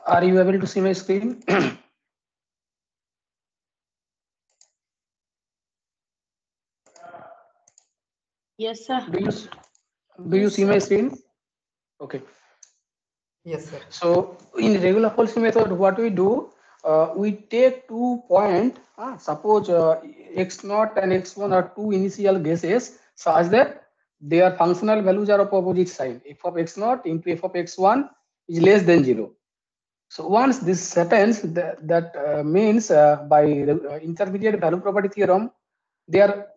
Are you able to see my screen? Yes, sir. Do you see my screen? Okay. Yes, sir. So in regular policy method, what we do, we take 2 point. Suppose x naught and x1 are two initial guesses such that their functional values are of opposite sign. F of x naught into f of x1 is less than 0. So once this happens, that means by intermediate value property theorem, there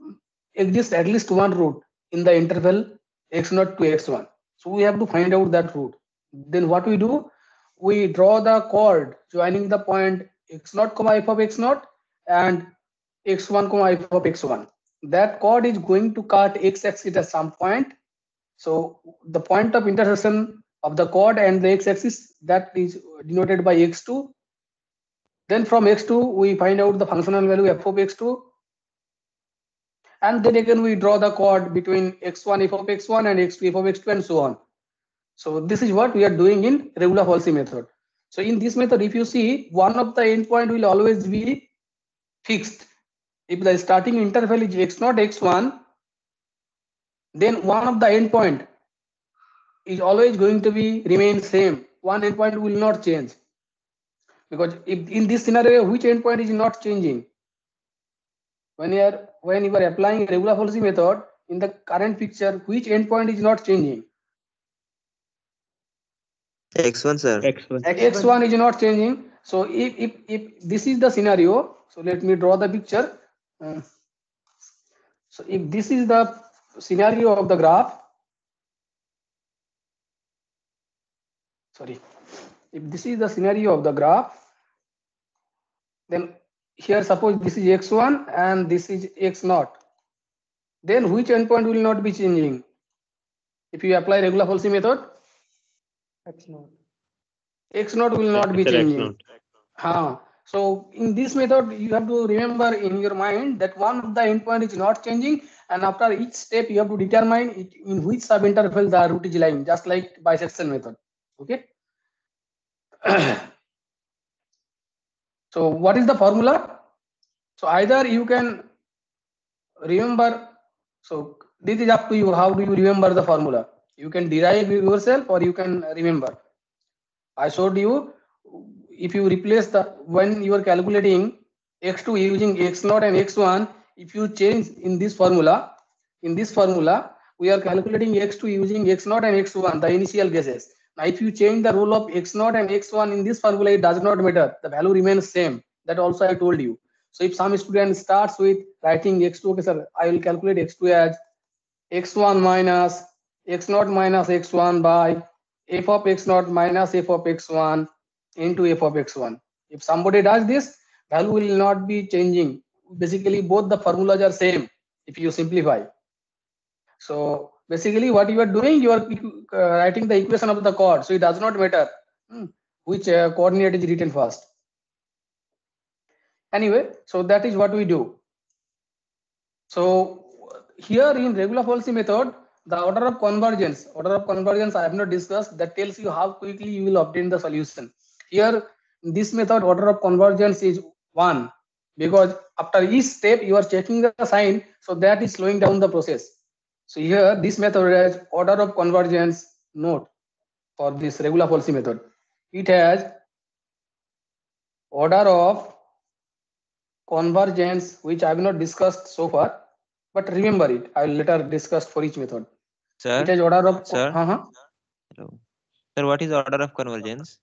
exists at least one root in the interval x0 to x1. So we have to find out that root. Then what we do, we draw the chord joining the point x0 comma f of x0 and x1 comma f of x1. That chord is going to cut x-axis at some point. So the point of intersection of the chord and the x-axis, that is denoted by x2. Then from x2 we find out the functional value f of x2, and then again we draw the chord between x1 f of x1 and x2 f of x2 and so on. So this is what we are doing in regular falsy method. So in this method, if you see, one of the endpoint will always be fixed. If the starting interval is x0 x1, then one of the endpoint is always going to be remain same. One endpoint will not change, because if in this scenario, which endpoint is not changing? When you are applying regular policy method in the current picture, which endpoint is not changing? X1, sir. X1 is not changing. So if this is the scenario, so let me draw the picture. So if this is the scenario of the graph, sorry, if this is the scenario of the graph, then here suppose this is x1 and this is x0, then which endpoint will not be changing if you apply regular falsy method? X0 will not be changing. So in this method, you have to remember in your mind that one of the endpoint is not changing, and after each step you have to determine in which subinterval the root is lying, just like bisection method. Okay. So what is the formula? So either you can remember, so this is up to you, how do you remember the formula? You can derive yourself or you can remember. I showed you, if you replace the, when you are calculating x2 using x0 and x1, if you change in this formula, we are calculating x2 using x0 and x1, the initial guesses. Now if you change the role of x0 and x1 in this formula, it does not matter, the value remains same. That also I told you. So if some student starts with writing x2, okay sir, I will calculate x2 as x1 minus x0 minus x1 by f of x0 minus f of x1 into f of x1. If somebody does this, value will not be changing. Basically, both the formulas are same if you simplify. So basically, what you are doing, you are writing the equation of the chord. So it does not matter which coordinate is written first. Anyway, so that is what we do. So here in regular falsy method, the order of convergence I have not discussed. That tells you how quickly you will obtain the solution. Here in this method, order of convergence is 1, because after each step you are checking the sign, so that is slowing down the process. So here this method has order of convergence. Note for this regular falsy method, it has order of convergence, which I have not discussed so far, but remember it. I will later discuss for each method. Sir, it has order of sir, hello. Sir, what is order of convergence?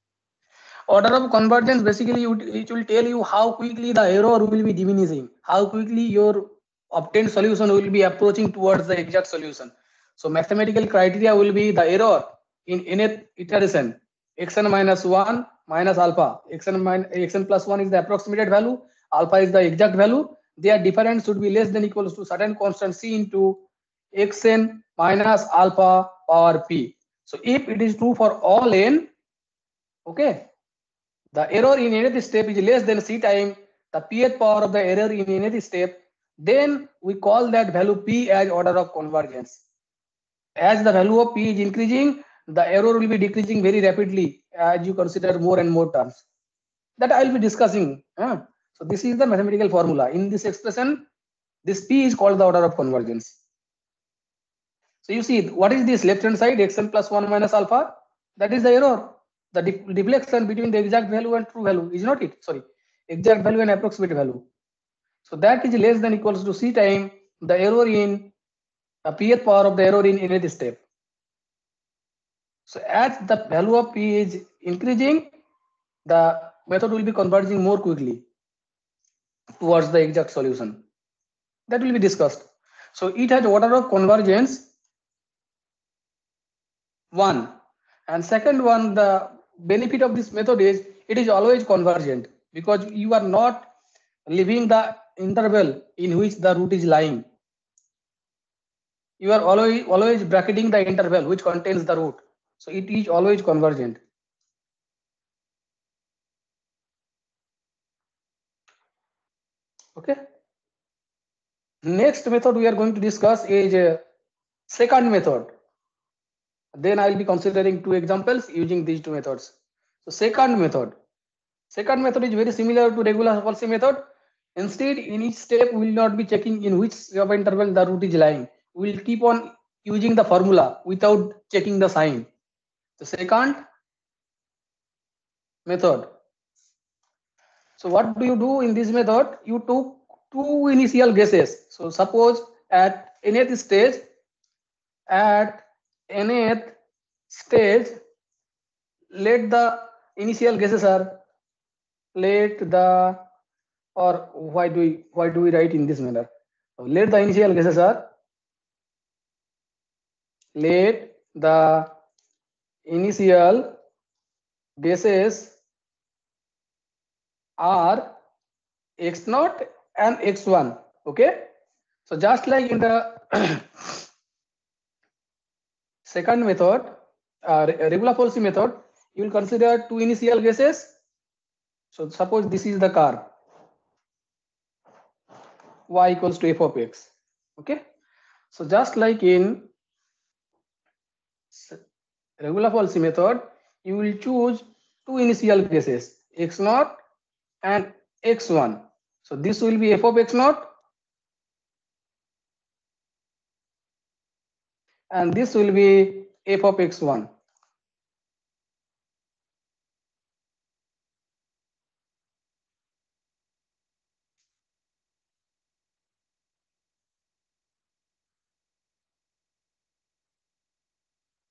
Order of convergence, basically it will tell you how quickly the error will be diminishing, how quickly your obtained solution will be approaching towards the exact solution. So mathematical criteria will be the error in nth iteration, xn minus 1 minus alpha. Xn plus 1 is the approximated value, alpha is the exact value. Their difference should be less than equals to certain constant c into xn minus alpha power p. So if it is true for all n, okay, the error in nth step is less than c time the pth power of the error in nth step, then we call that value p as order of convergence. As the value of p is increasing, the error will be decreasing very rapidly. as you consider more and more terms. That I will be discussing. So this is the mathematical formula. In this expression, this P is called the order of convergence. So you see, what is this left hand side? Xn plus 1 minus alpha. That is the error. The deflection between the exact value and true value is not it. Sorry, exact value and approximate value. So that is less than equals to C time the error in the pth power of the error in nth step. So as the value of P is increasing, the method will be converging more quickly towards the exact solution. That will be discussed. So it has order of convergence 1, and second one, the benefit of this method is it is always convergent because you are not leaving the interval in which the root is lying. You are always bracketing the interval which contains the root. So it is always convergent. Okay. Next method we are going to discuss is second method. Then I will be considering 2 examples using these 2 methods. So second method is very similar to regular Hufflepuff method. Instead, in each step, we will not be checking in which interval the root is lying. We will keep on using the formula without checking the sign. The second method. So what do you do in this method? You took 2 initial guesses. So suppose at nth stage, let the initial guesses are why do we write in this manner? Let the initial guesses are are x0 and x1. Okay, so just like in the second method, regular false method, you will consider 2 initial guesses. So suppose this is the car, y equals to f of x. Okay, so just like in regular false method, you will choose 2 initial guesses, x0 and x1. So this will be f of x0 and this will be f of x1.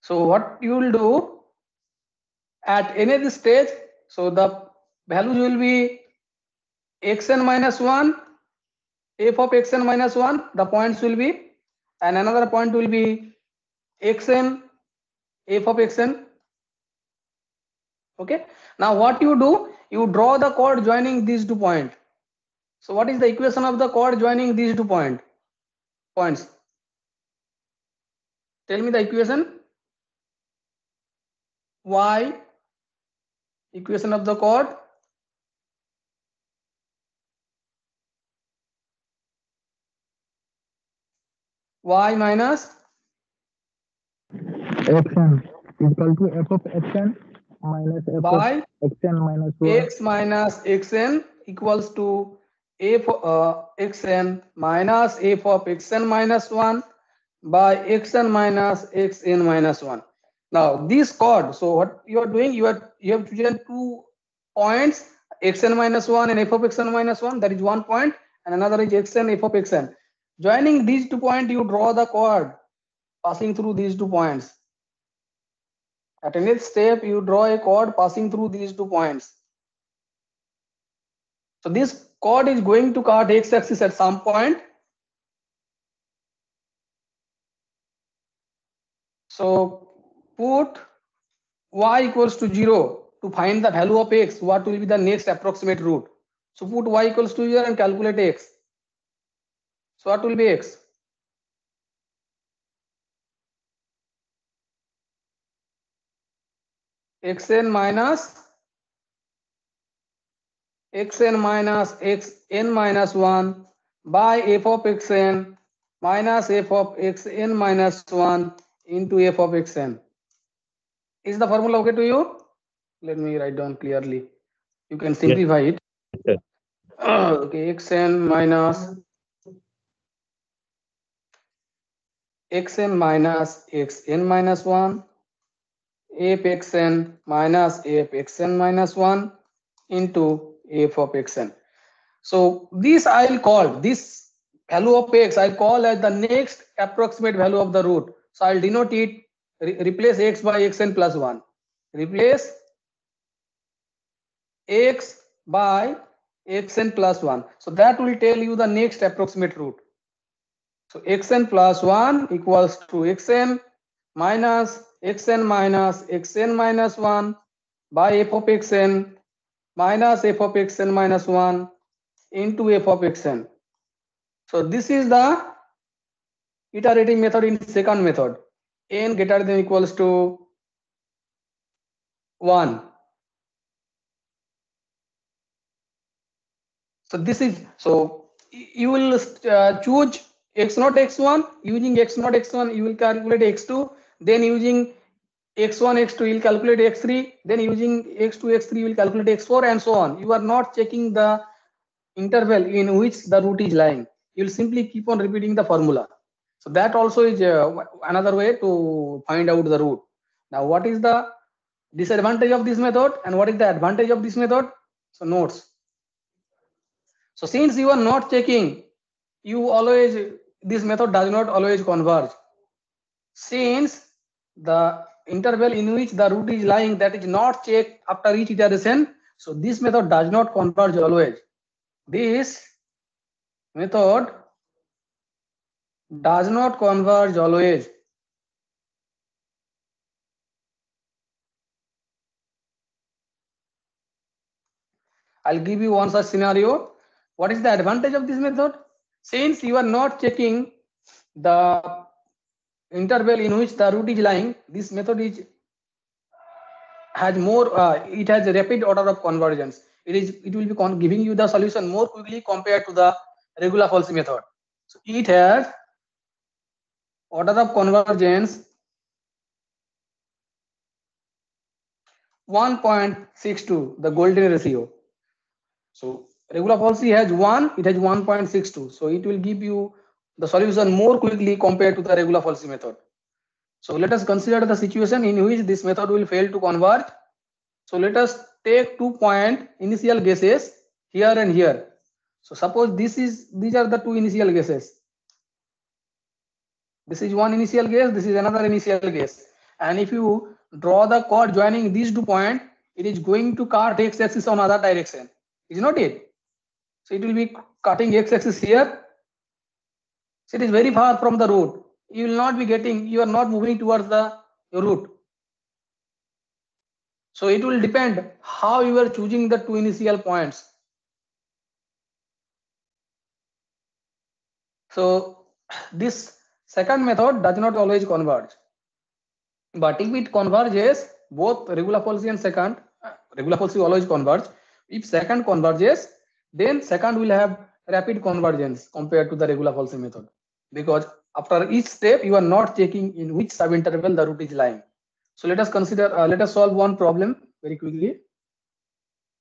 So what you will do at any stage, so the values will be xn minus 1, f of xn minus 1, the points will be, and another point will be xn, f of xn. Okay, now what you do, you draw the chord joining these 2 points. So what is the equation of the chord joining these 2 points? Tell me the equation. Y, equation of the chord, y minus xn equal to f of xn minus f by of xn minus 1 x minus xn equals to f xn minus f of xn minus 1 by xn minus xn minus 1. Now this chord, so what you are doing, you have chosen 2 points, xn minus 1 and f of xn minus 1, that is 1 point, and another is xn, f of xn. Joining these 2 points, you draw the chord passing through these 2 points. At any step, you draw a chord passing through these 2 points. So this chord is going to cut x-axis at some point. So put y equals to 0 to find the value of x. What will be the next approximate root? So put y equals to 0 and calculate x. So what will be x? xn minus xn minus 1 by f of xn minus f of xn minus 1 into f of xn. Is the formula okay to you? Let me write down clearly. You can simplify it. sir. Okay, xn minus xn minus 1 f xn minus f xn minus 1 into f of xn. So this I'll call this value of x, I'll call as the next approximate value of the root. So I'll denote it, replace x by xn plus 1. Replace x by xn plus 1. So that will tell you the next approximate root. So xn plus 1 equals to xn minus xn minus 1 by f of xn minus f of xn minus 1 into f of xn. So this is the iterating method in second method. N greater than equals to 1. So this is, so you will choose x0 x1. Using x0 x1 you will calculate x2, then using x1 x2 you will calculate x3, then using x2 x3 you will calculate x4, and so on. You are not checking the interval in which the root is lying. You will simply keep on repeating the formula. So that also is another way to find out the root. Now what is the disadvantage of this method and what is the advantage of this method? So notes. So since you are not checking, you always, this method does not always converge. Since the interval in which the root is lying, that is not checked after each iteration, so this method does not converge always. This method does not converge always. I'll give you one such scenario. What is the advantage of this method? Since you are not checking the interval in which the root is lying, this method is has more it has a rapid order of convergence. It will be giving you the solution more quickly compared to the regular falsy method. So it has order of convergence 1.62, the golden ratio. So regular falsy has 1, it has 1.62. So it will give you the solution more quickly compared to the regular falsy method. So let us consider the situation in which this method will fail to converge. So let us take 2 point initial guesses here and here. So suppose these are the two initial guesses. This is one initial guess, this is another initial guess. And if you draw the chord joining these 2 points, it is going to cut x-axis on other direction. Is not it? So it will be cutting x-axis here. So it is very far from the root. You will not be getting, you are not moving towards the root. So it will depend how you are choosing the two initial points. So this second method does not always converge. But if it converges, both regular falsy and second, regular falsy always converge. If second converges, then second will have rapid convergence compared to the regular falsy method. Because after each step, you are not checking in which subinterval the root is lying. So let us consider, let us solve one problem very quickly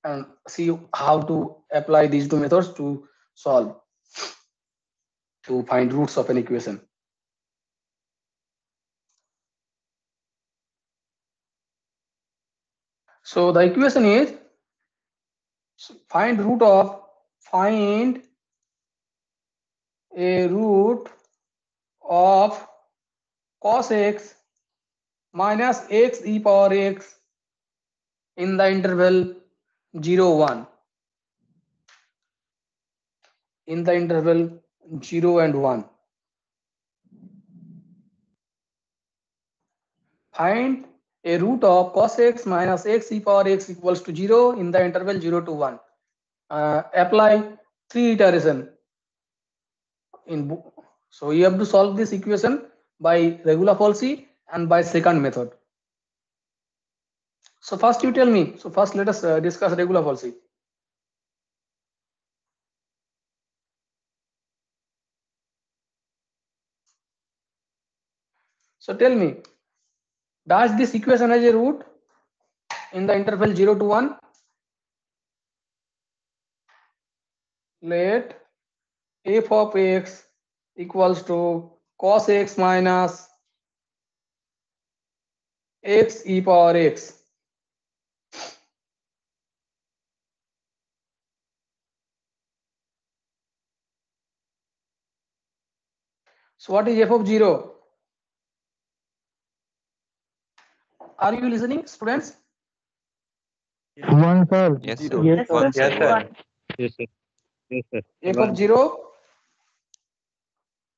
and see how to apply these two methods to solve, to find roots of an equation. So the equation is find a root of cos x minus x e power x in the interval 0, 1. In the interval 0 and 1. Find a root of cos x minus x e power x equals to 0 in the interval 0 to 1. Apply 3 iteration. So you have to solve this equation by regular falsy and by second method. So first you tell me. So first let us discuss regular falsy. So tell me, does this equation has a root? in the interval 0 to 1, let f of x equals to cos x minus x e power x. So what is f of 0? Are you listening, students? One, sir. Yes, Zero. sir. Yes, One, sir. sir. One. Yes, sir. Yes, sir. F of 0,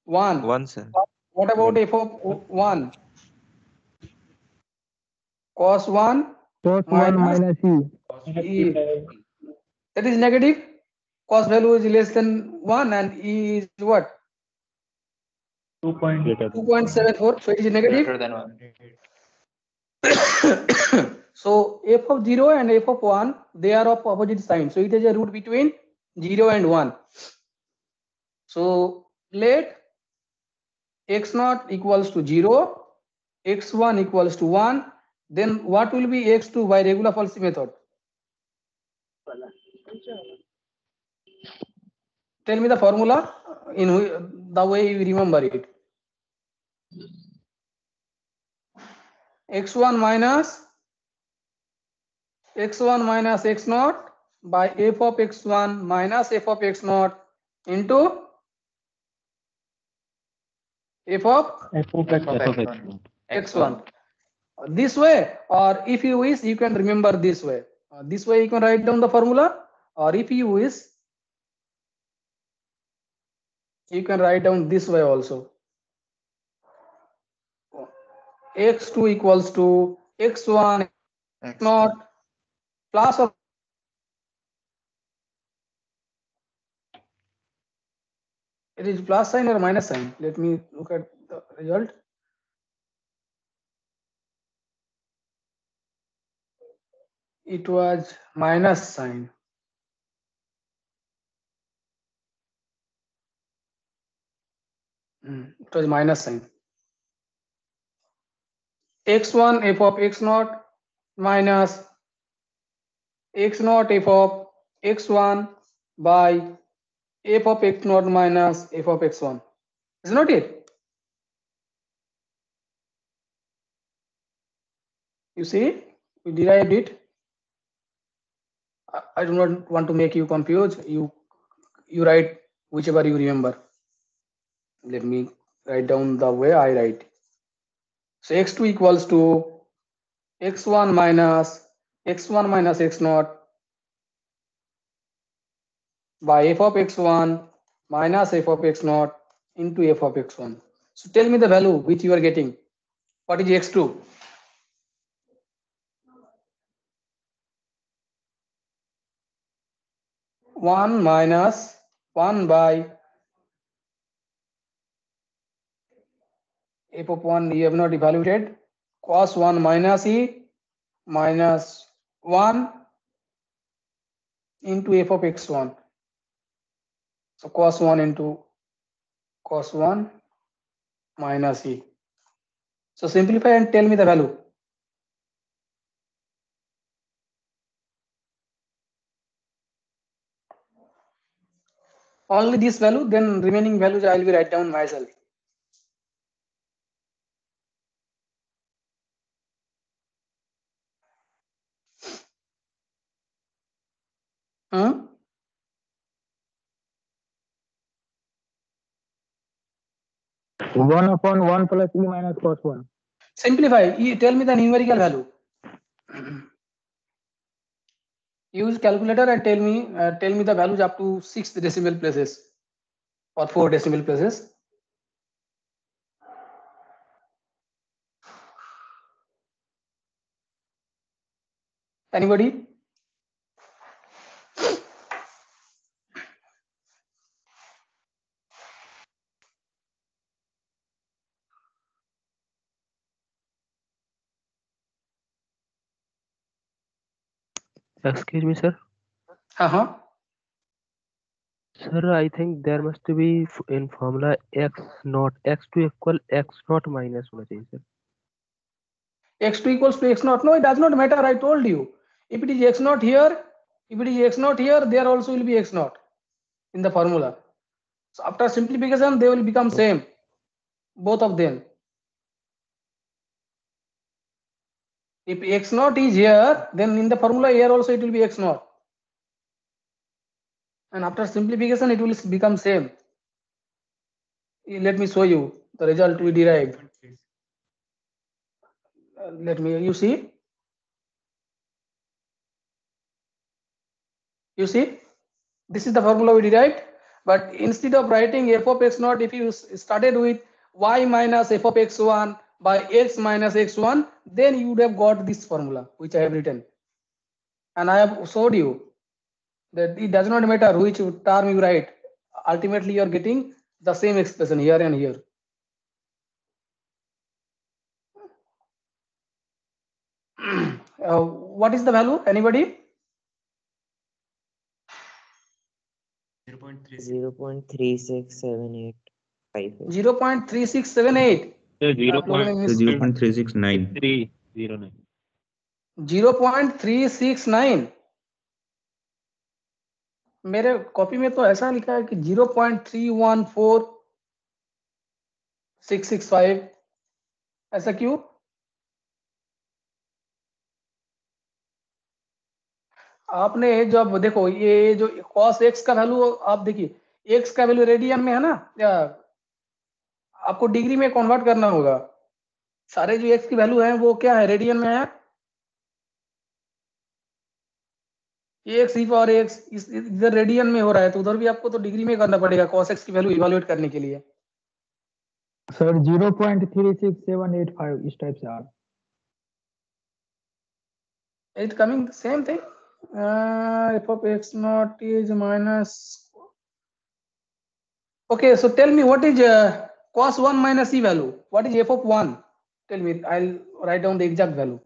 1. One, sir. What about f of 1? Cos 1 Cos 1 minus minus e. e. That is negative. Cos value is less than 1 and e is what? 2.74. So it is negative. Greater than 1. So f of 0 and f of 1, they are of opposite sign. So it is a root between 0 and 1. So let x0 equals to 0, x1 equals to 1. Then what will be x2 by regular false method? Tell me the formula in the way you remember it. x1 minus x0 by f of x1 minus f of x0 into f of x1. This way, or if you wish, you can remember this way. This way you can write down the formula, or if you wish, you can write down this way also. x2 equals to x1 x0 plus or it is plus sign or minus sign. Let me look at the result. It was minus sign. It was minus sign. x1 f of x0 minus x0 f of x1 by f of x0 minus f of x1. Is not it? You see, we derived it. I do not want to make you confused. You write whichever you remember. Let me write down the way I write. So x2 equals to x1 minus x0 by f of x1 minus f of x0 into f of x1. So tell me the value which you are getting. What is x2? One minus 1 by f of 1 you have not evaluated. Cos 1 minus e minus 1 into f of x1. So cos 1 into cos 1 minus e. So simplify and tell me the value. Only this value, then remaining values I will be write down myself. Hmm? One upon 1 plus e minus cos 1. Simplify. You tell me the numerical value. Use calculator and tell me the values up to 6 decimal places or 4 decimal places. Anybody? Excuse me, sir. Uh-huh. Sir, I think there must be in formula x naught x2 equal x naught minus होना चाहिए sir. x2 equals to x0. No, it does not matter. I told you. If it is x0 here, there also will be x0 in the formula. So after simplification, they will become same, both of them. If x0 is here, then in the formula here also it will be x0. And after simplification, it will become same. Let me show you the result we derived. You see? You see? This is the formula we derived. But instead of writing f of x0, if you started with y minus f of x1 by x minus x1, then you would have got this formula, which I have written. And I have showed you that it does not matter which term you write. Ultimately, you are getting the same expression here and here. What is the value? Anybody? 0.3678. 0.3678. So आप लोगों ने miss- 0.369. 309. 0.369. मेरे copy में तो ऐसा लिखा है कि 0.314665. ऐसा क्यों? आपने जब देखो ये जो cos x का वैल्यू आप देखिए, x का वैल्यू रेडियन में है ना, या आपको डिग्री में कन्वर्ट करना होगा. सारे जो x की वैल्यू है वो क्या है, रेडियन में है. x e पावर x इधर रेडियन में हो रहा है, तो उधर भी आपको तो डिग्री में करना पड़ेगा cos x की वैल्यू इवैल्यूएट करने के लिए. सर 0.36785 इस टाइप से आ रहा है. It coming same thing. F of x naught is minus. Okay, so tell me what is cos 1 minus e value? What is f of 1? Tell me. I'll write down the exact value.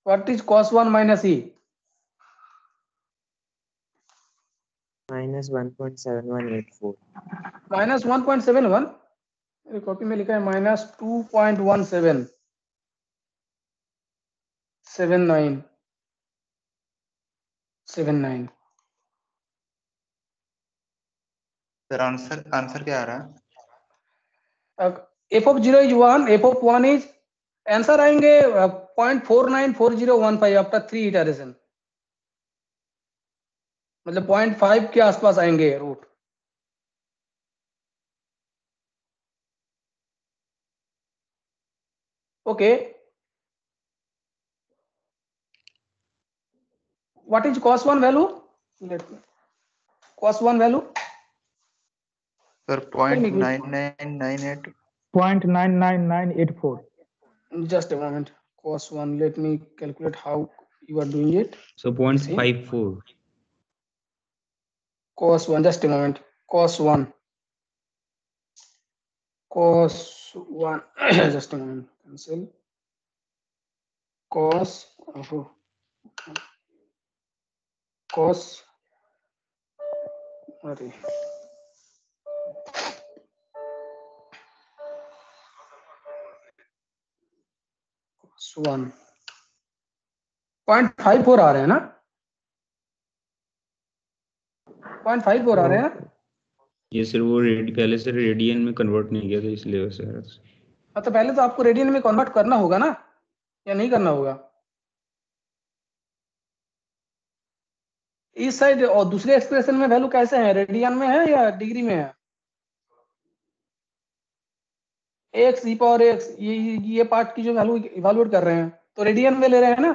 What is cos 1 minus e? Minus 1.7184. Minus 1.71. मेरी copy में लिखा है minus 2.1779. Sir answer क्या आ रहा है? F of 0 is 1. F of 1 is answer आएंगे 0.494015 after 3 iteration. मतलब 0.5 के आसपास आएंगे root. Okay, what is cos 1 value? cos 1 value sir 0.9998. 0.99984. just a moment. Cos 1, let me calculate how you are doing it. So 0.54. Cos 1, just a moment. Cos 1 just a moment. Cancel. Cos अरे cos 1 0.54 आ रहे हैं ना, 0.54 आ रहे हैं. ये sir वो पहले से रेडियन में कन्वर्ट नहीं किया था इसलिए वैसे आ रहा है. हाँ, तो पहले तो आपको रेडियन में कन्वर्ट करना होगा ना, या नहीं करना होगा? इस साइड और दूसरे एक्सप्रेशन में वैल्यू कैसे है, रेडियन में है या डिग्री में है? एक्स ई पावर एक्स, ये पार्ट की जो वैल्यू इवैल्यूएट कर रहे हैं तो रेडियन में ले रहे हैं ना,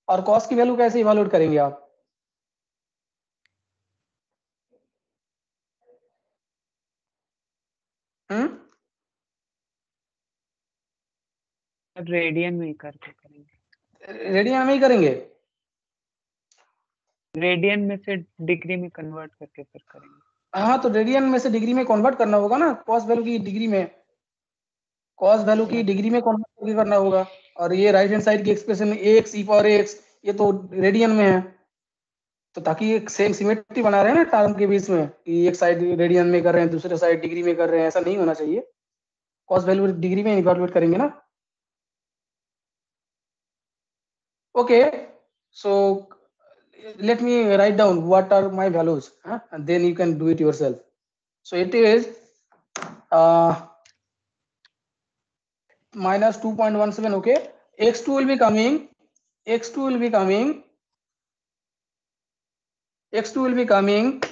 और कॉस की वैल्यू कैसे इवैल्यूएट करेंगे आप? रेडियन में करके करेंगे. रेडियन में ही करेंगे. रेडियन में से डिग्री में कन्वर्ट करके फिर करेंगे. हाँ, तो रेडियन में से डिग्री में कन्वर्ट करना होगा ना, कॉस वैल्यू की डिग्री में, कॉस वैल्यू की डिग्री में कन्वर्ट करके करना होगा. और ये राइट हैंड साइड की एक्सप्रेशन एक्स ई पावर एक्स, ये तो रेडियन में है, तो ताकि एक सेम सिमेट्री बना रहे हैं ना टर्म के बीच में, कि एक साइड रेडियन में कर रहे हैं दूसरे साइड डिग्री में कर रहे हैं, ऐसा नहीं होना चाहिए. कॉस वैल्यू डिग्री में इवैल्यूएट करेंगे ना. Okay, so let me write down what are my values, and then you can do it yourself. So it is minus 2.17. Okay, x2 will be coming. X2 will be coming. X2 will be coming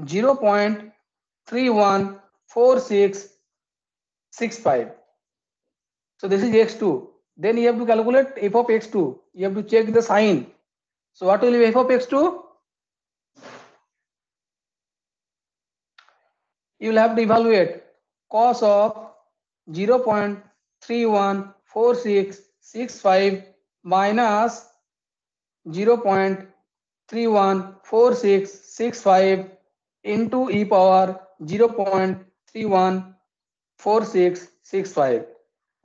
0.314665. So this is x2. Then you have to calculate f of x2. You have to check the sign. So what will be f of x2? You will have to evaluate cos of 0.314665 minus 0.314665 into e power 0.314665.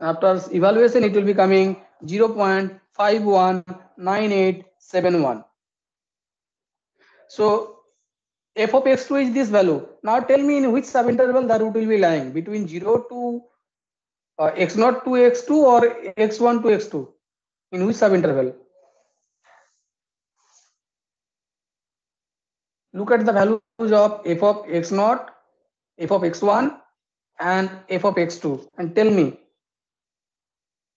After evaluation, it will be coming 0.519871. So f of x2 is this value. Now tell me in which subinterval the root will be lying, between 0 to x0 to x2 or x1 to x2. In which subinterval? Look at the values of f of x0, f of x1 and f of x2 and tell me.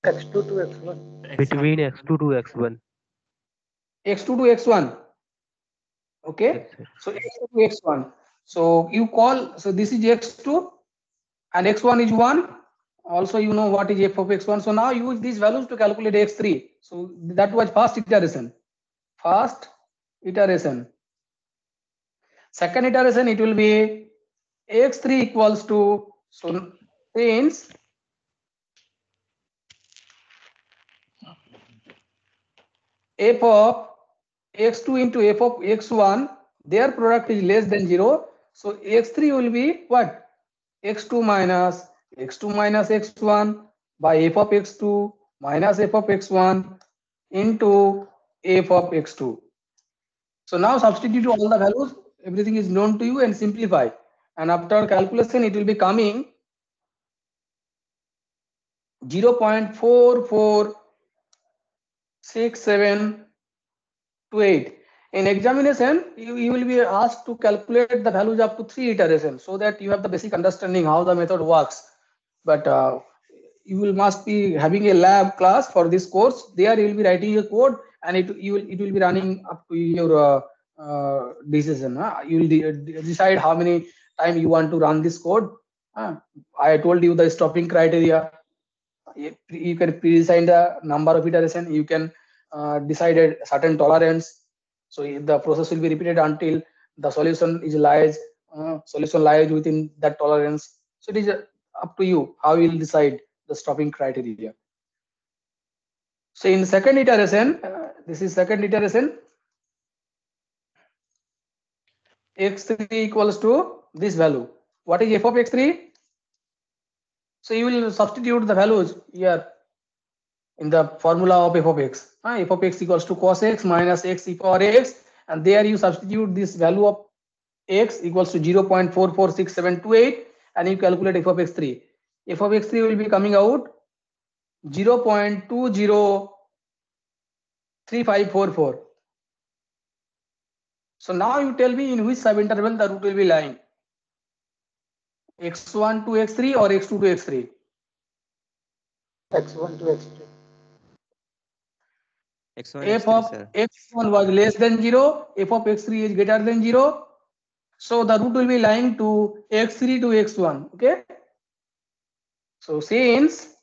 x2 to x1. Between x2 to x1. X2 to x1. Okay. Yes, sir. So x2 to x1. So you call, so this is x2 and x1 is 1. Also you know what is f of x1. So now use these values to calculate x3. So that was first iteration. Second iteration, it will be x3 equals to, so since f of x2 into f of x1, their product is less than 0. So x3 will be what? x2 minus x1 by f of x2 minus f of x1 into f of x2. So now substitute all the values, everything is known to you, and simplify. And after calculation, it will be coming 0.446728. In examination, you will be asked to calculate the values up to 3 iterations, so that you have the basic understanding how the method works. But you will must be having a lab class for this course. There you will be writing a code, and it will be running up to your decision. You will decide how many time you want to run this code. I told you the stopping criteria. You can pre-design the number of iteration. You can decide a certain tolerance. So the process will be repeated until the solution lies within that tolerance. So it is up to you how you will decide the stopping criteria. So in second iteration, this is second iteration, x3 equals to this value. What is f of x3? So you will substitute the values here in the formula of f of x. F of x equals to cos x minus x e power x, and there you substitute this value of x equals to 0.446728, and you calculate f of x3. F of x3 will be coming out 0.203544. So now you tell me in which subinterval the root will be lying, x1 to x3 or x2 to x3? x1 to x2. x1 F x3 of sir. x1 was less than 0, f of x3 is greater than 0. So the root will be lying to x3 to x1. Okay. So since,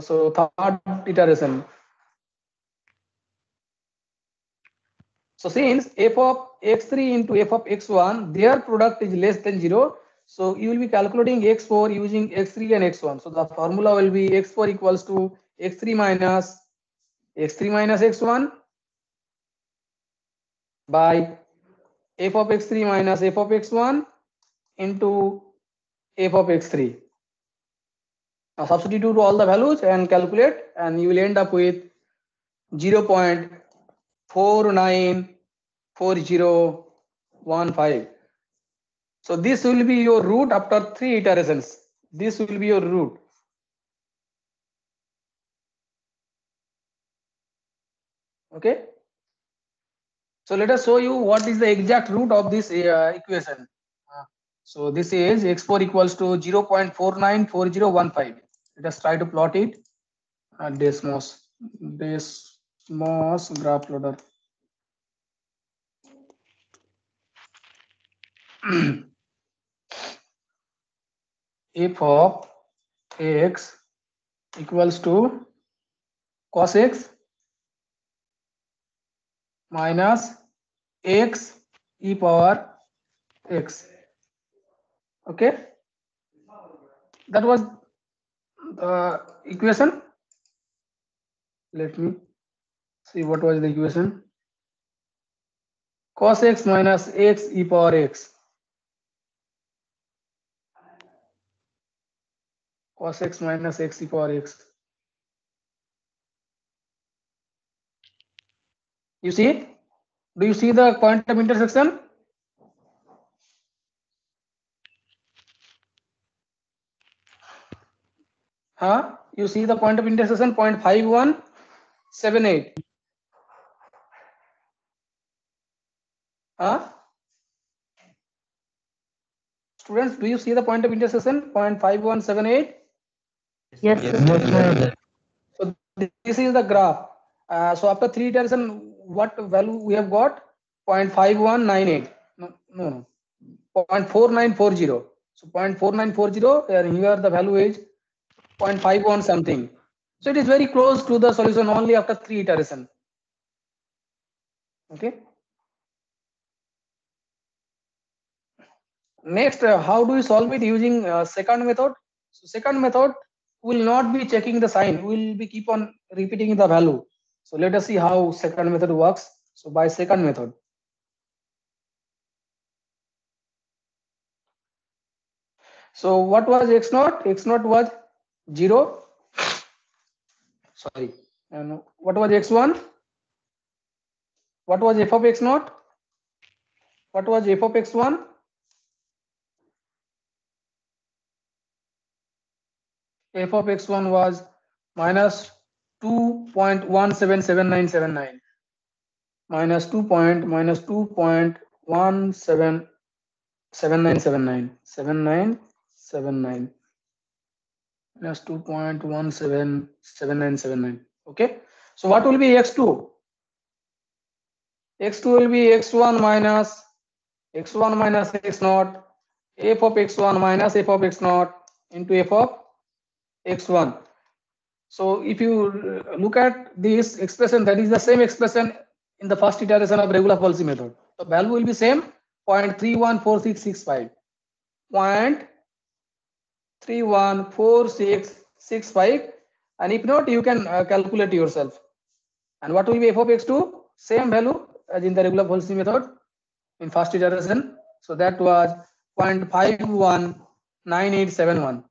so third iteration. So since f of x3 into f of x1, their product is less than 0. So you will be calculating x4 using x3 and x1. So the formula will be x4 equals to x3 minus x1 by f of x3 minus f of x1 into f of x3. Now substitute all the values and calculate, and you will end up with 0.494015. So this will be your root after 3 iterations. This will be your root. Okay. So let us show you what is the exact root of this equation. So this is x4 equals to 0.494015. Let us try to plot it. Desmos graph loader. F of x equals to cos x minus x e power x. Okay, that was the equation. Let me see what was the equation. Cos x minus x e power x. Cos x minus x e power x. You see? Do you see the point of intersection? You see the point of intersection 0.5178. Students, do you see the point of intersection 0.5178? Yes, Yes, sir. sir. So this is the graph. So after 3 iteration, what value we have got? 0.5198. No, 0.4940. So 0.4940, and here the value is 0.51 something. So it is very close to the solution only after 3 iteration. Okay. Next, how do we solve it using second method? So second method will not be checking the sign. We will be keep on repeating the value. So let us see how second method works. So by second method, so what was x naught? X naught was 0. Sorry. And what was x1? What was f of x naught? What was f of x1? F of x1 was minus 2.177979. Minus 2.177979. 7979 minus 2.177979. Okay, so what will be x2? X2 will be x1 minus x naught, f of x1 minus f of x naught into f of x1. So if you look at this expression, that is the same expression in the first iteration of regular policy method. The value will be same, 0.314665. 0.314665, and if not, you can calculate yourself. And what will be f of x2? Same value as in the regular policy method in first iteration. So that was 0.519871.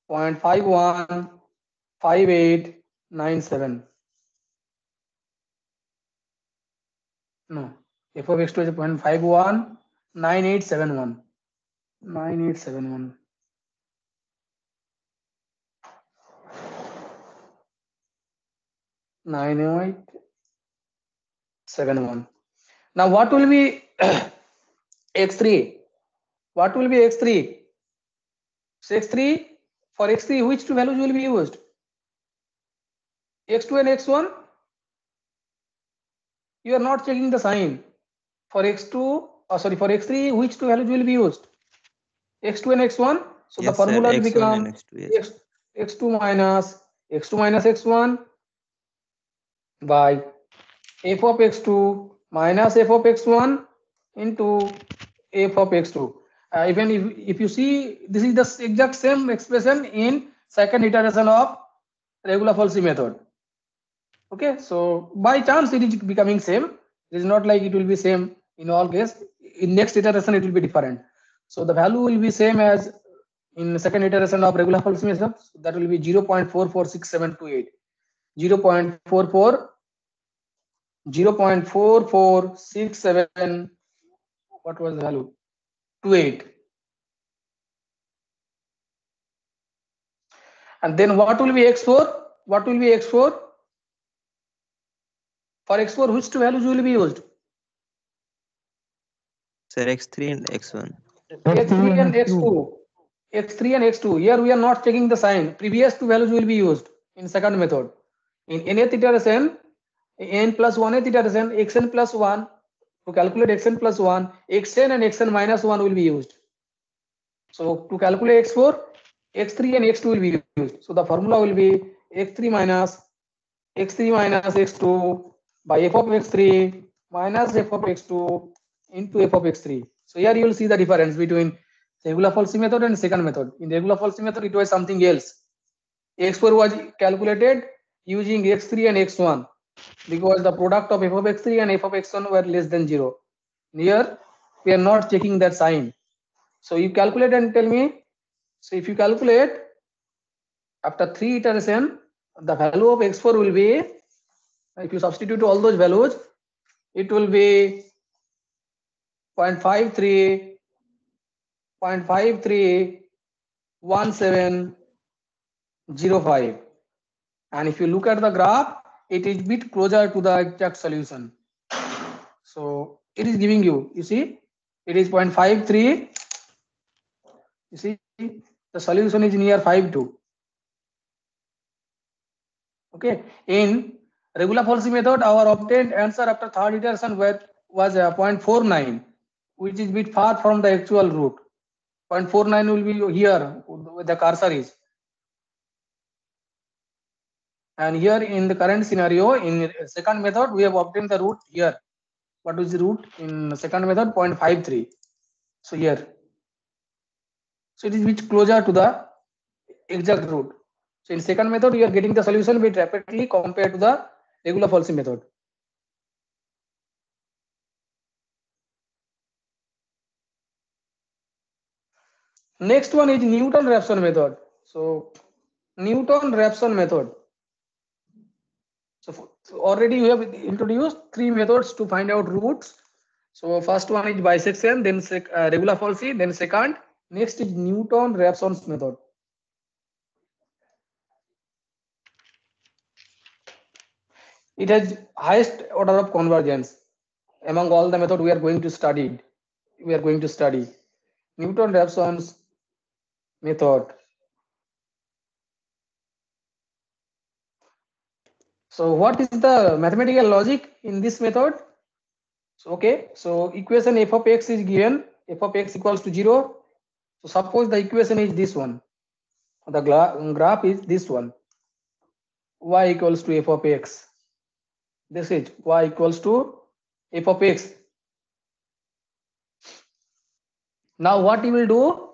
0.515897. No, f of x2 is 0.519871. 9871. Now what will be x3? What will be x3? So x3, for x3, which two values will be used? x2 and x1? You are not checking the sign. For x2, for x3, which two values will be used? x2 and x1. So Yes, the formula sir. will X1 become and X2. Yes. x2 minus x1 by f of x2 minus f of x1 into f of x2. Even if you see, this is the exact same expression in second iteration of regular policy method. Okay, so by chance it is becoming same. It is not like it will be same in all case. In next iteration it will be different. So the value will be same as in second iteration of regular policy method. So that will be 0.446728. 0.4467. What was the value? to 8. And then what will be x4? What will be x4? For x4, which two values will be used? Sir, x3 and x1. x3 and x2. x3 and x2. Here we are not checking the sign. Previous two values will be used in second method. In nth iteration, n plus 1th iteration, xn plus 1. To calculate xn plus 1, xn and xn minus 1 will be used. So to calculate x4, x3 and x2 will be used. So the formula will be x3 minus x2 by f of x3 minus f of x2 into f of x3. So here you will see the difference between regular fallacy method and second method. In regular fallacy method, it was something else. x4 was calculated using x3 and x1 because the product of f of x3 and f of x1 were less than 0. Here we are not checking that sign. So you calculate and tell me. So if you calculate after 3 iteration, the value of x4 will be, if you substitute all those values, it will be 0.53, 1705. And if you look at the graph, it is bit closer to the exact solution. So it is giving you see, it is 0.53. You see, the solution is near 5.2. Okay, in regular fallacy method, our obtained answer after third iteration was 0.49, which is bit far from the actual root. 0.49 will be here where the cursor is. And here in the current scenario, in second method, we have obtained the root here. What is the root in second method? 0.53. So here. So it is bit closer to the exact root. So in second method, we are getting the solution bit rapidly compared to the regular fallacy method. Next one is Newton-Raphson method. So Newton-Raphson method. So already we have introduced 3 methods to find out roots. So first one is bisection, then regular fallacy, then second. Next is Newton-Raphson's method. It has highest order of convergence among all the methods we are going to study. Newton-Raphson's method. So what is the mathematical logic in this method? So, okay, so equation f of x is given, f of x equals to 0. So suppose the equation is this one. The graph is this one. Y equals to f of x. This is y equals to f of x. Now what you will do?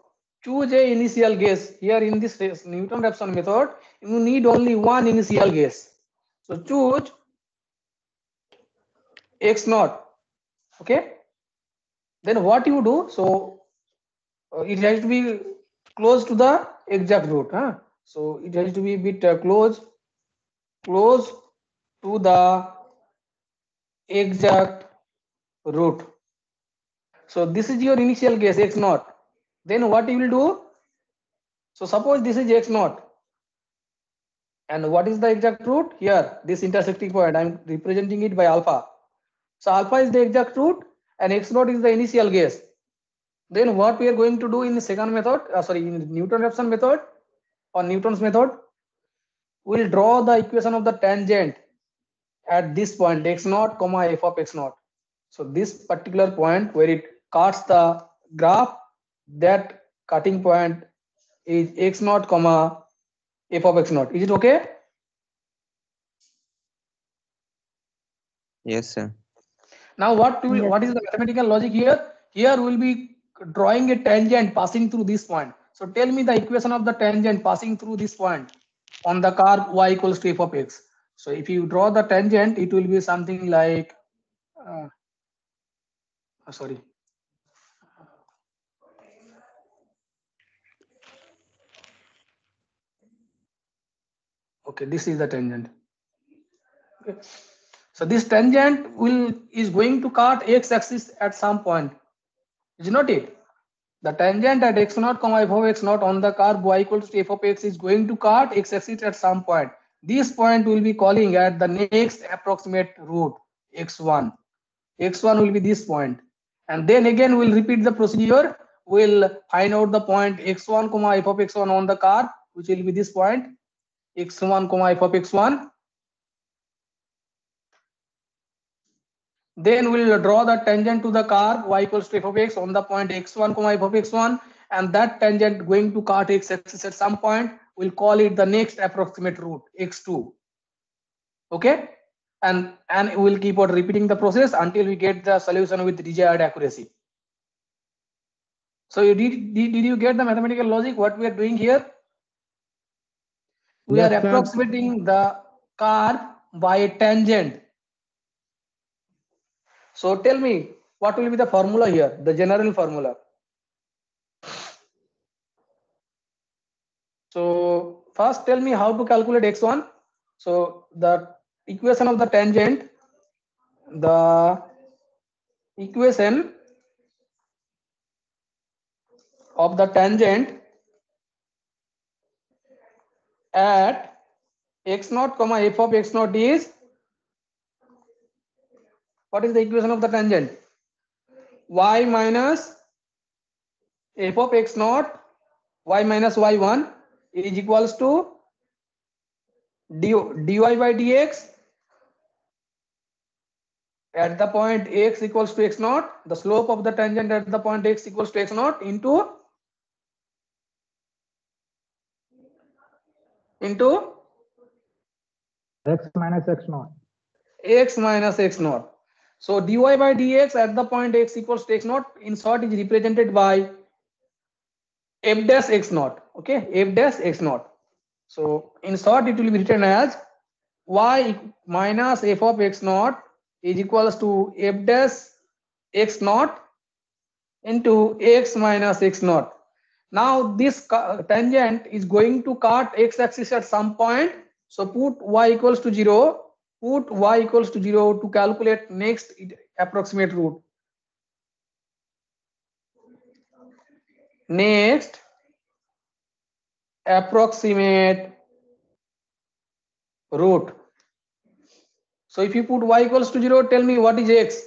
Choose a initial guess. Here in this Newton-Raphson method, you need only one initial guess. So choose x naught. Okay. Then what you do? So it has to be close to the exact root. So it has to be a bit close to the exact root. So this is your initial guess x naught. Then what you will do? So suppose this is x naught. And what is the exact root? Here, this intersecting point, I am representing it by alpha. So alpha is the exact root and x naught is the initial guess. Then what we are going to do in the second method, in Newton-Raphson method or Newton's method, we will draw the equation of the tangent at this point x naught comma f of x naught. So this particular point where it cuts the graph, that cutting point is x naught comma f of x naught. Is it okay? Yes, sir. Now what is the mathematical logic here? Here we will be drawing a tangent passing through this point. So tell me the equation of the tangent passing through this point on the curve y equals to f of x. So if you draw the tangent, it will be something like okay, this is the tangent. Okay. So this tangent is going to cut x-axis at some point. Is not it? The tangent at x naught comma f of x naught on the curve y equals to f of x is going to cut x axis at some point. This point will be calling at the next approximate root x1. X1 will be this point, and then again we'll repeat the procedure. We'll find out the point x1 comma f of x1 on the curve, which will be this point x1 comma f of x1. Then we'll draw the tangent to the curve y equals to f of x on the point x1 comma f of x1, and that tangent going to cut x axis at some point. We'll call it the next approximate root x2. Okay, and we'll keep on repeating the process until we get the solution with desired accuracy. So did you get the mathematical logic what we are doing here? We Yes, are sir. approximating the curve by a tangent. So tell me, what will be the formula here, the general formula? So first tell me how to calculate x1. So the equation of the tangent, the equation of the tangent at x naught comma f of x naught is, what is the equation of the tangent? Y minus f of x naught, y minus y1 is equals to dy by dx at the point x equals to x naught, the slope of the tangent at the point x equals to x naught into X minus x naught. x minus x naught. So dy by dx at the point x equals to x naught, in short, is represented by f dash x naught. Okay, f dash x naught. So in short, it will be written as y minus f of x naught is equals to f dash x naught into x minus x naught. Now this tangent is going to cut x axis at some point. So put y equals to 0. Put y equals to 0 to calculate next approximate root. Next approximate root. So if you put y equals to 0, tell me what is x?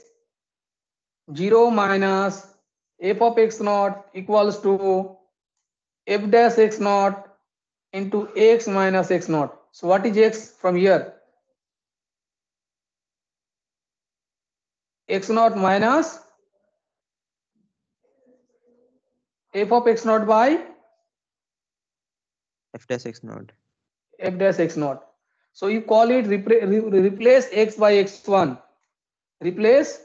0 minus f of x naught equals to f dash x naught into x minus x naught. So what is x from here? X naught minus f of x naught by f dash x naught. f dash x naught. So you call it replace x by x1. Replace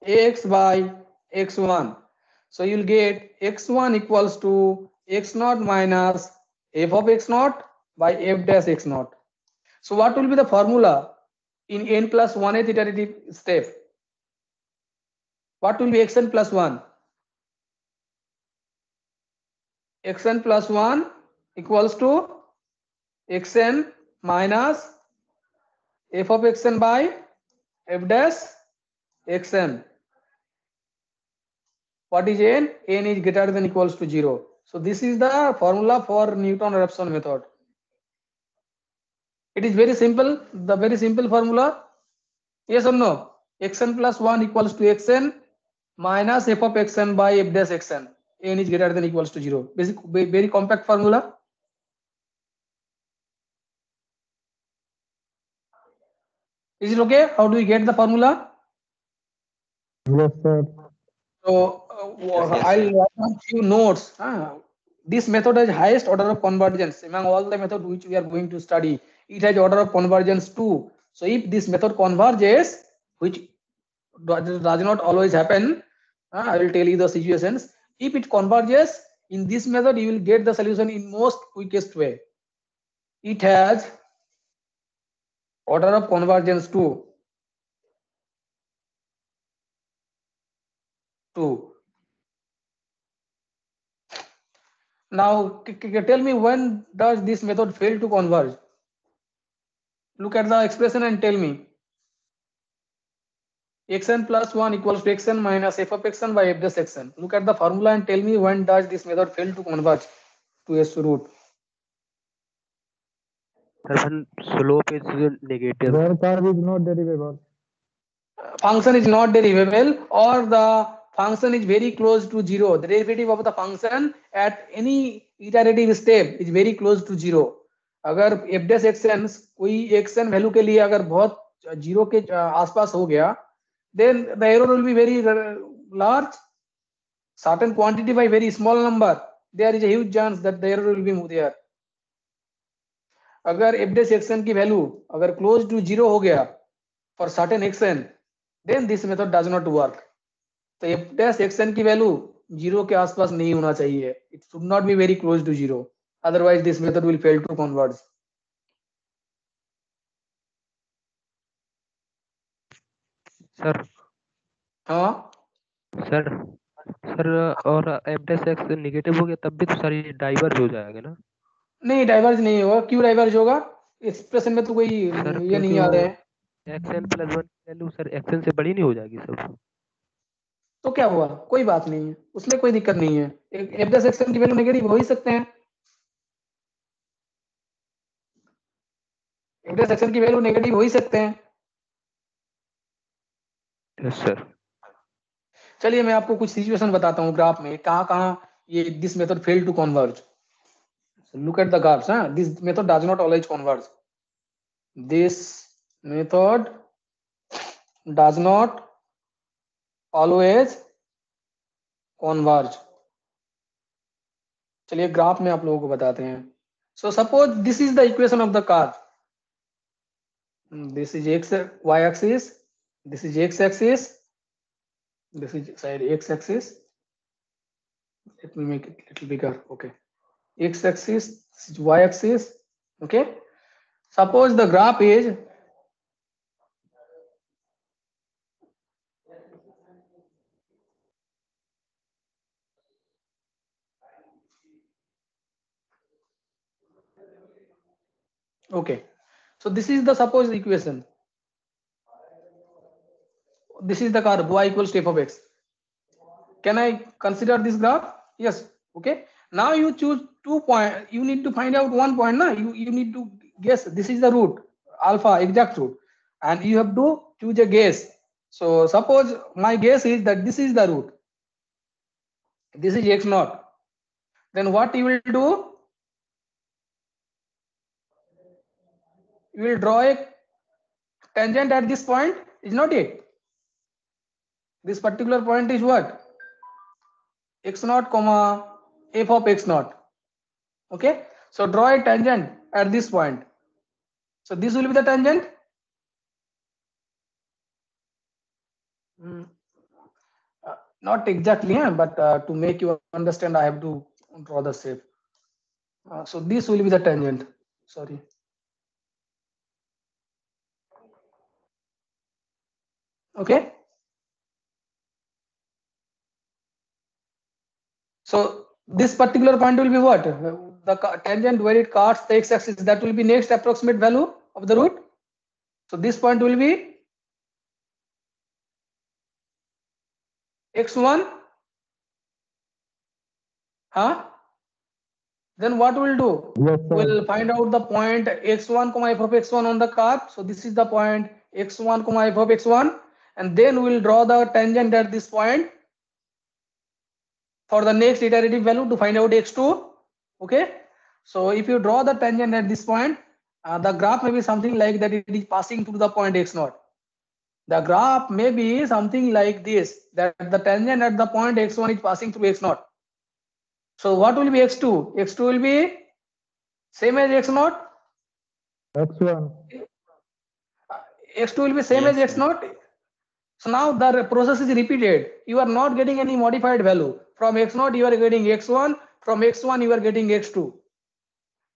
x by x1. So you'll get x1 equals to x naught minus f of x naught by f dash x naught. So what will be the formula in n plus 1th iterative step? What will be xn plus 1? Xn plus 1 equals to xn minus f of xn by f dash xn. What is n? N is greater than equals to 0. So this is the formula for Newton-Raphson method. It is very simple, the very simple formula. Yes or no? Xn plus 1 equals to xn minus f of xn by f dash xn. N is greater than equals to 0. Basic, very compact formula. Is it okay? How do we get the formula? Yes, sir. So Yes, I'll sir. write down few notes. This method has highest order of convergence among all the methods which we are going to study. It has order of convergence 2. So if this method converges, which does not always happen, I will tell you the situations. If it converges in this method, you will get the solution in most quickest way. It has order of convergence 2. Now tell me, when does this method fail to converge? Look at the expression and tell me. xn plus 1 equals to xn minus f of xn by f dash xn. Look at the formula and tell me when does this method fail to converge to s root. When slope is negative. Where curve is not derivable. Function is not derivable or the function is very close to zero. The derivative of the function at any iterative step is very close to zero. अगर f dash xn कोई xn value के लिए अगर बहुत zero के आसपास हो गया, then the error will be very large. Certain quantity by very small number, there is a huge chance that the error will be there. अगर f dash xn की वैल्यू अगर close to zero हो गया for certain xn, then this method does not work. तो f dash xn की value zero के आसपास नहीं होना चाहिए. It should not be very close to zero. Otherwise, this method will fail to converge. Sir हाँ सर सर और F dash x negative हो गया तब भी तो सर ये डाइवर्ज हो जाएगा ना? नहीं, डाइवर्ज नहीं होगा. क्यों डाइवर्ज होगा? एक्सप्रेशन में तो कोई सर ये नहीं आ रहे हैं. Xn plus one value sir xn से बड़ी नहीं हो जाएगी सब? तो क्या हुआ? कोई बात नहीं है, उसमें कोई दिक्कत नहीं है. एफ डैश एक्सएन की वैल्यू नेगेटिव हो ही सकते हैं. एफ डैश एक्सएन की वैल्यू नेगेटिव हो ही सकते हैं. Yes sir. चलिए मैं आपको कुछ सिचुएशन बताता हूँ ग्राफ में कहाँ कहाँ ये this method fail to converge. Look at the graphs. This method does not always converge. This method does not always converge. चलिए ग्राफ में आप लोगों को बताते हैं. So suppose this is the equation of the curve. This is y axis, this is x axis, this is side x axis. Let me make it a little bigger. Okay, x axis, this is y axis. Okay, suppose the graph is okay. So this is the supposed equation. This is the curve y equals to f of x. Can I consider this graph? Yes. Okay. Now you choose 2 points. You need to find out 1 point. Na? You need to guess. This is the root, alpha, exact root. And you have to choose a guess. So suppose my guess is that this is the root. This is x naught. Then what you will do? You will draw a tangent at this point, is not it? This particular point is what? X naught comma f of x naught. Okay, so draw a tangent at this point. So this will be the tangent. Not exactly, but to make you understand, I have to draw the shape. So this will be the tangent. Sorry. Okay. So this particular point will be what? The tangent where it cuts the x-axis, that will be next approximate value of the root. So this point will be x1. Then what we'll do? Yes, sir. We'll find out the point x1 comma f of x1 on the curve. So this is the point x1 comma f of x1, and then we'll draw the tangent at this point for the next iterative value to find out x2. Okay, so if you draw the tangent at this point, the graph may be something like that. It is passing through the point x0. The graph may be something like this, that the tangent at the point x1 is passing through x0. So what will be x2? X2 will be same as x0. X1. X2 will be same as x0. So now the process is repeated. You are not getting any modified value. From x0 you are getting x1. From x1 you are getting x2.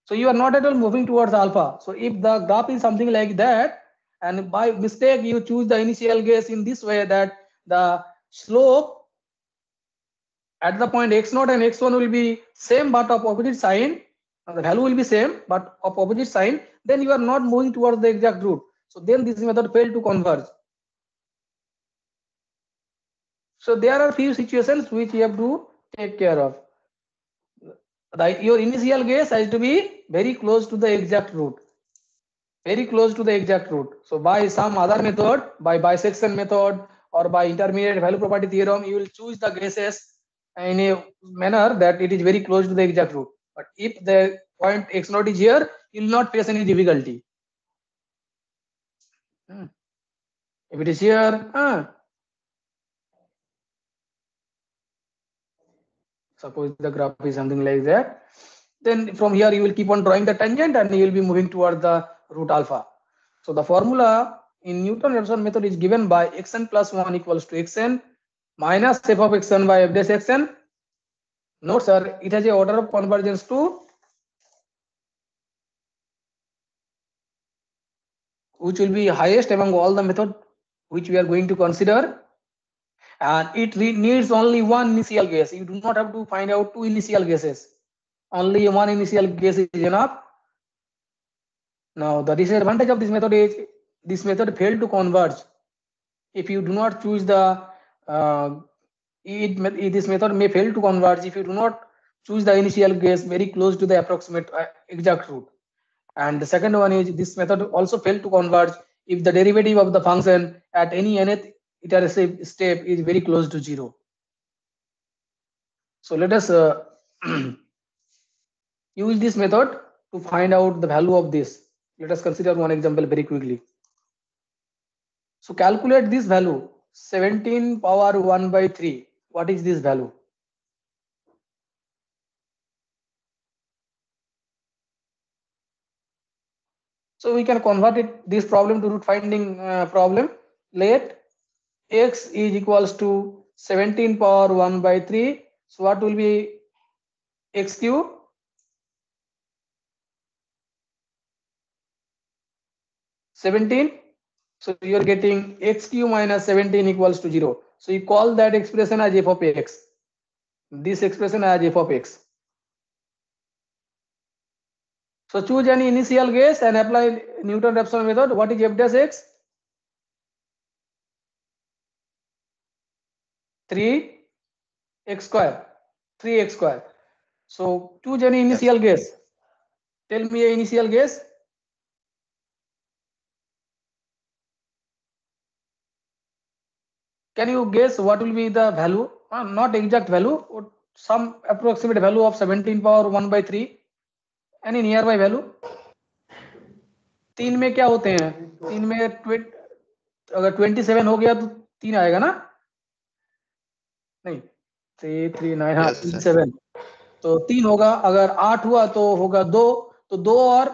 So you are not at all moving towards alpha. So if the graph is something like that, and by mistake you choose the initial guess in this way, that the slope at the point x0 and x1 will be same but of opposite sign, the value will be same but of opposite sign, then you are not moving towards the exact root. So then this method failed to converge. So there are few situations which you have to take care of. Your initial guess has to be very close to the exact root. Very close to the exact root. So by some other method, by bisection method or by intermediate value property theorem, you will choose the guesses in a manner that it is very close to the exact root. But if the point x naught is here, you will not face any difficulty. If it is here, suppose the graph is something like that, then from here you will keep on drawing the tangent and you will be moving toward the root alpha. So the formula in Newton-Raphson method is given by xn plus 1 equals to xn minus f of xn by f dash xn. Note sir, it has a order of convergence to which will be highest among all the method which we are going to consider, and it needs only one initial guess. You do not have to find out two initial guesses. Only one initial guess is enough. Now the disadvantage of this method is this method failed to converge. If you do not choose the this method may fail to converge if you do not choose the initial guess very close to the approximate exact root. And the second one is this method also failed to converge if the derivative of the function at any nth iterative step is very close to 0. So let us use this method to find out the value of this. Let us consider one example very quickly. So calculate this value 17 power 1 by 3. What is this value? So we can convert this problem to root finding problem. Let x is equals to 17 power 1 by 3. So what will be x cube? $17. So you are getting x cube minus 17 equals to 0. So you call that expression as f of x. This expression as f of x. So choose any initial guess and apply Newton-Raphson method. What is f dash x? 3x square. 3x square. So choose any initial guess. Tell me an initial guess. Can you guess what will be the value? Not exact value, or some approximate value of 17 power 1 by 3. Any nearby value? 3 में क्या होते हैं? 3 में अगर 27 हो गया तो 3 आएगा ना? नहीं, 3 3 9 हाँ 7. तो 3 होगा. अगर 8 हुआ तो होगा 2. तो 2 और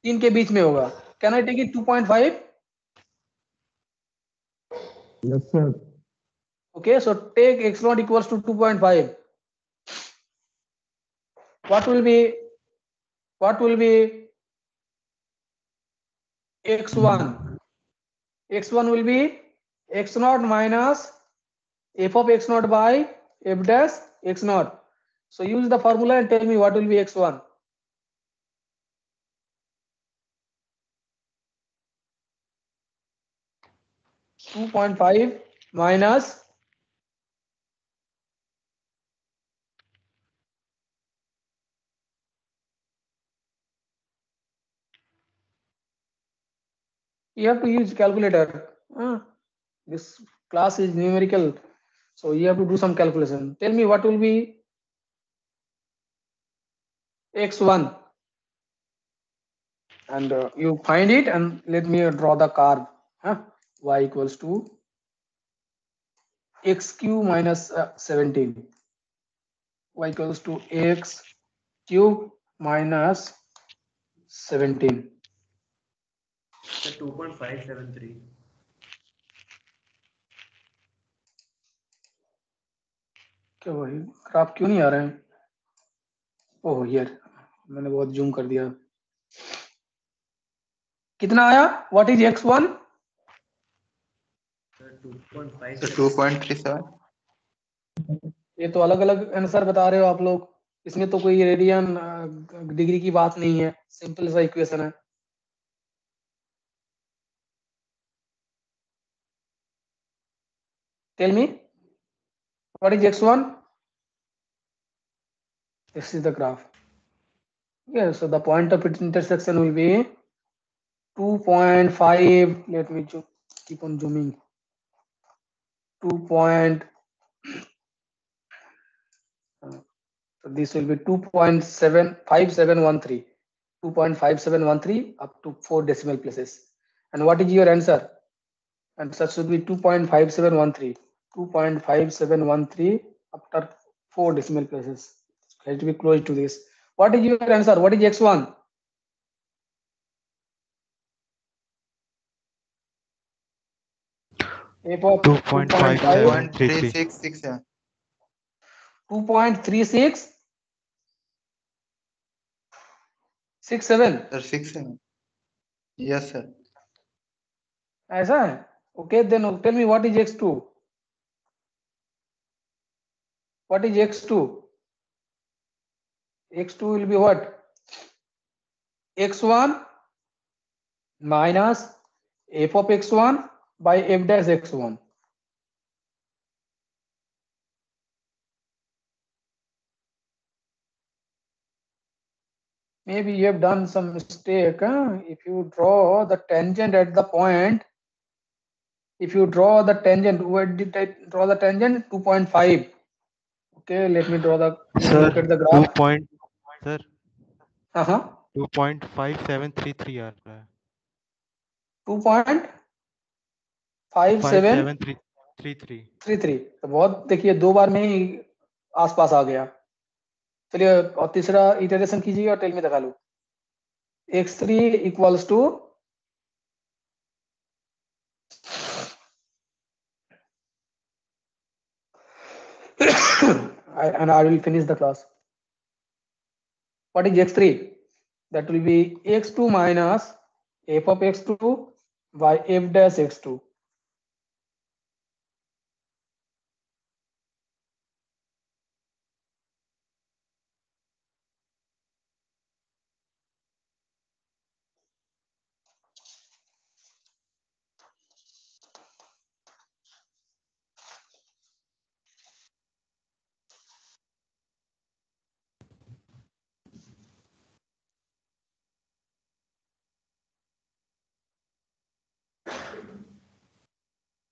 3 के बीच में होगा. Can I take it 2.5? Yes, sir. Okay, so take x naught equals to 2.5. What will be x1? X1 will be x naught minus f of x naught by f dash x naught. So use the formula and tell me what will be x1. (2.5) minus you have to use calculator. This class is numerical, so you have to do some calculation. Tell me what will be x1, and you find it and let me draw the curve. Y equals to x cube minus 17. Y equals to x cube minus 17. 2.573. क्या वही graph क्यों नहीं आ रहे हैं? ओह यार, मैंने बहुत zoom कर दिया. कितना आया? What is x1? 2.37. ये तो अलग अलग आंसर बता रहे हो आप लोग. इसमें तो कोई रेडियन डिग्री की बात नहीं है. सिंपल सा इक्वेशन है. Tell me. What is x1? This is the graph. Okay, so the point of its intersection will be 2.5. Let me keep on zooming. 2. So this will be 2.5713. 2.5713 up to 4 decimal places. And what is your answer? Answer should be 2.5713. 2.5713 after 4 decimal places. It has to be close to this. What is your answer? What is x1? F of 2.5733. 2.3667. Sir, 67. Yes, sir. ऐसा है? Okay, then tell me what is x2? What is x2? x2 will be what? x1 minus f of x1 by f dash x1. Maybe you have done some mistake. If you draw the tangent at the point, where did I draw the tangent? 2.5. Okay, let me draw the. Look at the graph. 2.5733 आ रहा है. 2.5733. तो बहुत देखिए 2 बार में ही आसपास आ गया. चलिए और तीसरा इटरेशन कीजिए और टेल में दिखा लो. x3 equals to and I will finish the class. What is x3? That will be x2 minus f of x2 by f dash x2.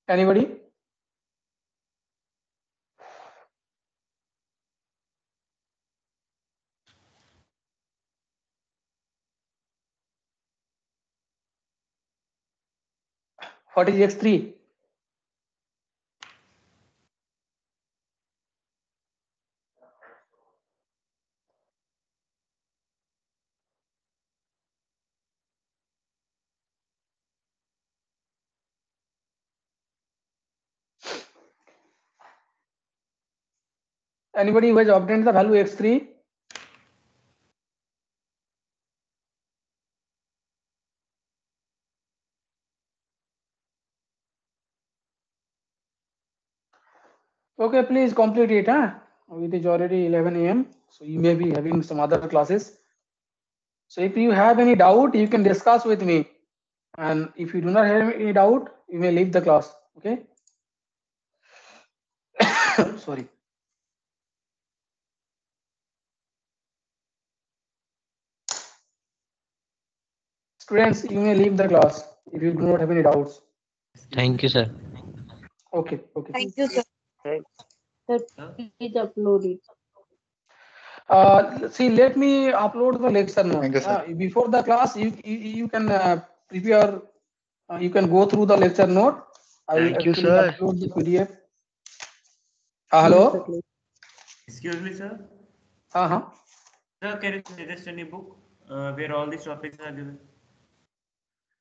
Anybody? What is x3? Anybody who has obtained the value x3? Okay, please complete it. It is already 11 a.m. So you may be having some other classes. So if you have any doubt, you can discuss with me. And if you do not have any doubt, you may leave the class. Okay. Sorry. Students, you may leave the class if you do not have any doubts. Thank you, sir. Okay. Thank you, sir. Sir, please upload it. See, let me upload the lecture note. Thank you, sir. Before the class, you can prepare. You can go through the lecture note. I will Thank you, actually sir. upload the PDF. Hello. Excuse me, sir. Uh-huh. Sir, can you suggest any book where all these topics are given?